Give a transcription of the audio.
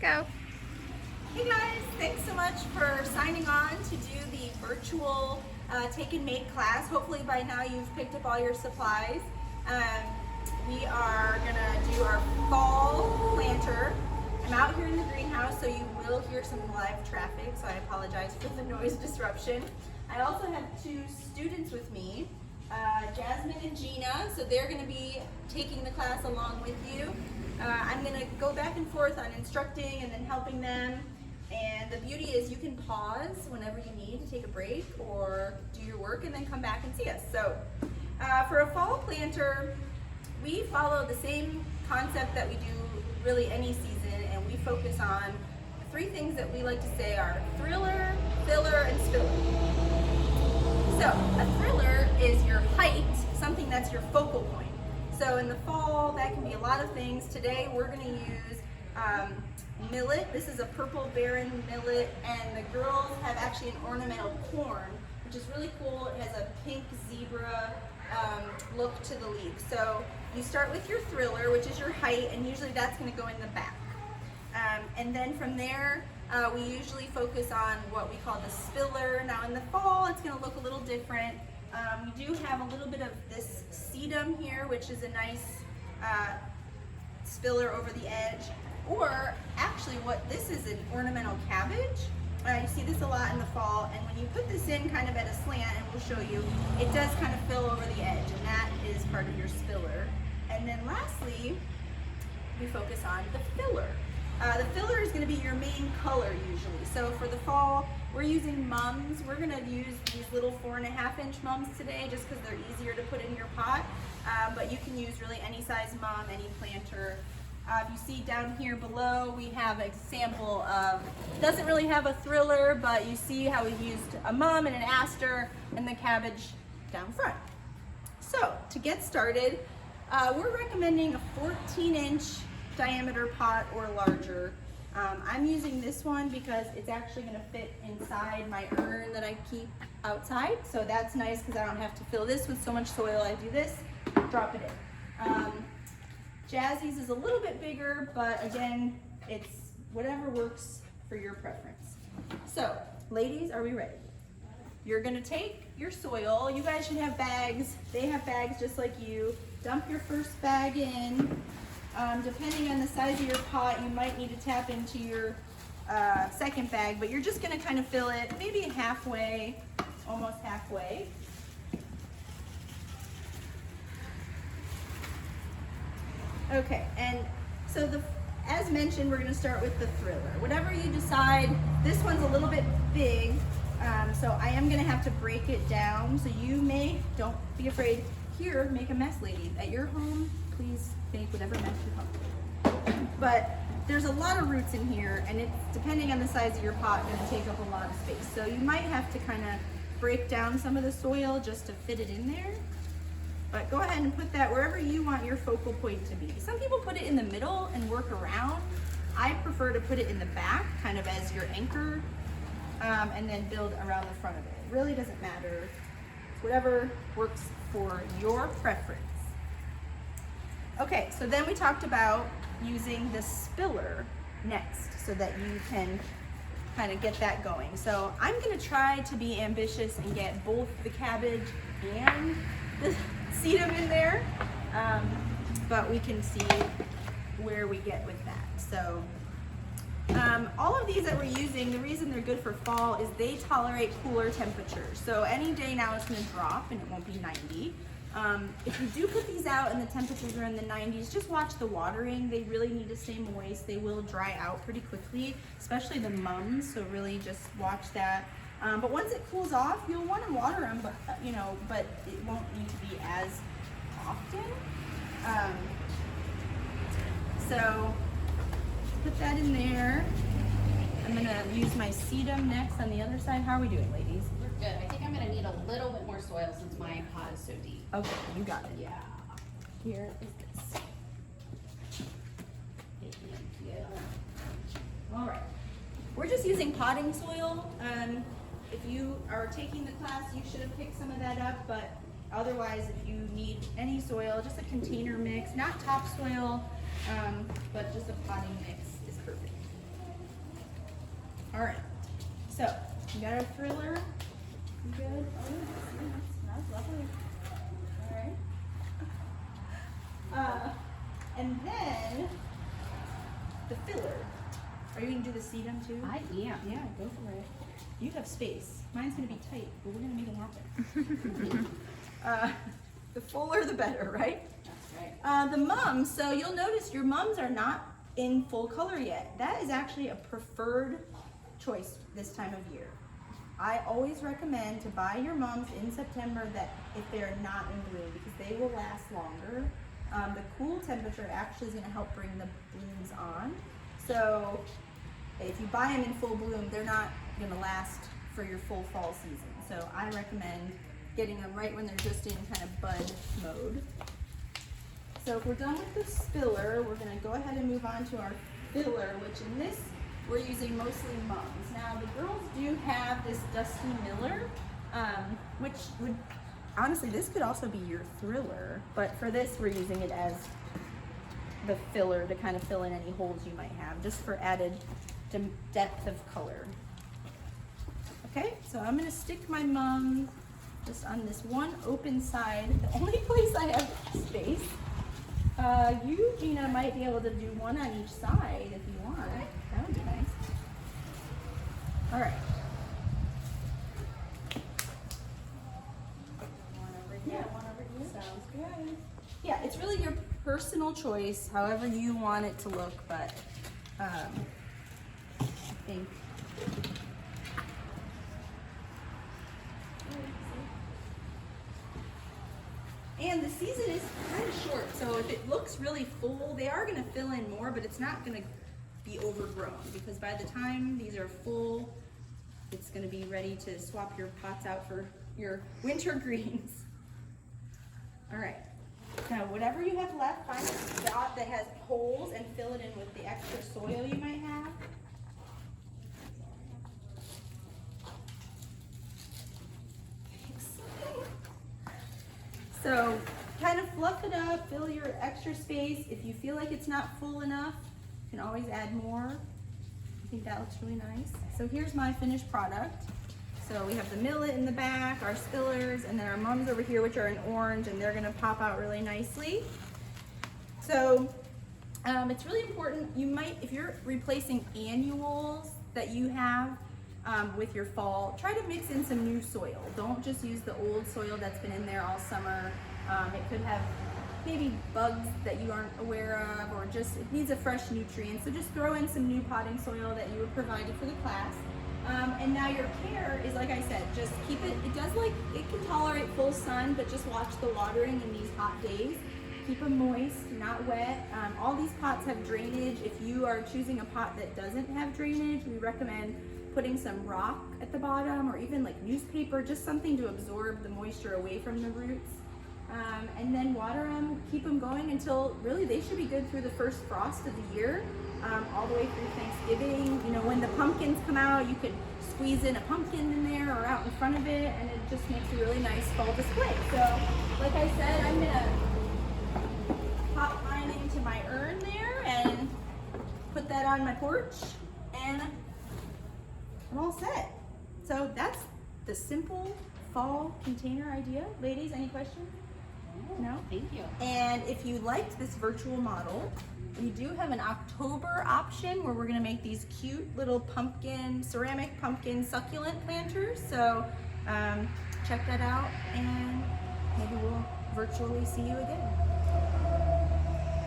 go. Hey guys, thanks so much for signing on to do the virtual take and make class. Hopefully by now you've picked up all your supplies. We are gonna do our fall planter. I'm out here in the greenhouse, so you will hear some live traffic, so I apologize for the noise disruption. I also have two students with me, Jasmine and Gina, so they're gonna be taking the class along with you. I'm gonna go back and forth on instructing and then helping them. And the beauty is you can pause whenever you need to take a break or do your work and then come back and see us. So for a fall planter, we follow the same concept that we do really any season, and we focus on three things that we like to say are thriller, filler, and spiller. So a thriller is your height, something that's your focal point. So in the fall, that can be a lot of things. Today we're gonna use millet. This is a purple barren millet, and the girls have actually an ornamental corn, which is really cool. It has a pink zebra look to the leaf. So you start with your thriller, which is your height, and usually that's going to go in the back. And then from there, we usually focus on what we call the spiller. Now in the fall, it's going to look a little different. We do have a little bit of this sedum here, which is a nice spiller over the edge. Or actually this is an ornamental cabbage. You see this a lot in the fall, and when you put this in kind of at a slant, and we'll show you, it does kind of fill over the edge, and that is part of your spiller. And then lastly, we focus on the filler. The filler is going to be your main color usually. So for the fall, we're using mums. We're going to use these little 4.5-inch mums today just because they're easier to put in your pot. But you can use really any size mum, any planter. If you see down here below, we have an example of, doesn't really have a thriller, but you see how we used a mum and an aster and the cabbage down front. So to get started, we're recommending a 14-inch diameter pot or larger. I'm using this one because it's actually going to fit inside my urn that I keep outside. So that's nice because I don't have to fill this with so much soil. I do this, drop it in. Jazzy's is a little bit bigger, but again, it's whatever works for your preference. So, ladies, are we ready? You're gonna take your soil. You guys should have bags. They have bags just like you. Dump your first bag in. Depending on the size of your pot, you might need to tap into your second bag, but you're just gonna kind of fill it maybe halfway, almost halfway. Okay, and so as mentioned, we're going to start with the thriller. Whatever you decide, this one's a little bit big, so I am going to have to break it down. So you may, don't be afraid, here, make a mess, ladies. At your home, please make whatever mess you want. But there's a lot of roots in here, and it's, depending on the size of your pot, going to take up a lot of space. So you might have to kind of break down some of the soil just to fit it in there. But go ahead and put that wherever you want your focal point to be. Some people put it in the middle and work around. I prefer to put it in the back, kind of as your anchor, and then build around the front of it. It really doesn't matter. It's whatever works for your preference. Okay, so then we talked about using the spiller next so that you can kind of get that going. So I'm gonna try to be ambitious and get both the cabbage and the sedum in there, but we can see where we get with that. So all of these that we're using, the reason they're good for fall is they tolerate cooler temperatures. So any day now it's going to drop and it won't be 90. If you do put these out and the temperatures are in the 90s, just watch the watering. They really need to stay moist. They will dry out pretty quickly, especially the mums, so really just watch that. But once it cools off, you'll want to water them, but but it won't need to be as often. So put that in there. I'm gonna use my sedum next on the other side. How are we doing, ladies? We're good. I think I'm gonna need a little bit more soil since my pot is so deep. Okay, you got it. Yeah. Here is this. Yeah. All right. We're just using potting soil. If you are taking the class, you should have picked some of that up, but otherwise, if you need any soil, just a container mix, not topsoil, but just a potting mix is perfect. All right, so you got our thriller. You good? Oh, yeah, that's lovely. All right. And then the filler. Are you gonna do the sedum too? I am. Yeah, go for it. You have space. Mine's gonna be tight, but we're gonna make it happen. The fuller, the better, right? That's right. The mums, so you'll notice your mums are not in full color yet. That is actually a preferred choice this time of year. I always recommend to buy your mums in September that if they're not in bloom, because they will last longer. The cool temperature actually is going to help bring the blooms on. So if you buy them in full bloom, they're not going to last for your full fall season. So I recommend getting them right when they're just in kind of bud mode. So if we're done with the spiller, we're going to go ahead and move on to our filler, which in this we're using mostly mums. Now the girls do have this Dusty Miller, which would, honestly, this could also be your thriller, but for this we're using it as the filler to kind of fill in any holes you might have, just for added depth of color. Okay, so I'm going to stick my mum just on this one open side, the only place I have space. You, Gina, might be able to do one on each side if you want. That would be nice. All right. One over here, one over here. Sounds good. Yeah, it's really your personal choice, however you want it to look, but I think. And the season is kind of short, so if it looks really full, they are going to fill in more, but it's not going to be overgrown, because by the time these are full, it's going to be ready to swap your pots out for your winter greens. All right, now whatever you have left, find a spot that has holes and fill it in with the extra soil you might have. So kind of fluff it up, fill your extra space. If you feel like it's not full enough, you can always add more. I think that looks really nice. So here's my finished product. So we have the millet in the back, our spillers, and then our mums over here, which are in orange, and they're gonna pop out really nicely. So it's really important, you might, if you're replacing annuals that you have with your fall, try to mix in some new soil. Don't just use the old soil that's been in there all summer. It could have maybe bugs that you aren't aware of, or just it needs a fresh nutrient. So just throw in some new potting soil that you were provided for the class. And now your care is, like I said, just keep it, it can tolerate full sun, but just watch the watering in these hot days. Keep them moist, not wet. All these pots have drainage. If you are choosing a pot that doesn't have drainage, we recommend putting some rock at the bottom, or even like newspaper, just something to absorb the moisture away from the roots. And then water them, keep them going until really they should be good through the first frost of the year, all the way through Thanksgiving. You know, when the pumpkins come out, you can squeeze in a pumpkin in there or out in front of it, and it just makes a really nice fall display. So, like I said, I'm gonna pop mine into my urn there and put that on my porch, and I'm all set. So that's the simple fall container idea. Ladies, any questions? No? Thank you. And if you liked this virtual model, we do have an October option where we're gonna make these cute little pumpkin, ceramic pumpkin succulent planters. So check that out, and maybe we'll virtually see you again.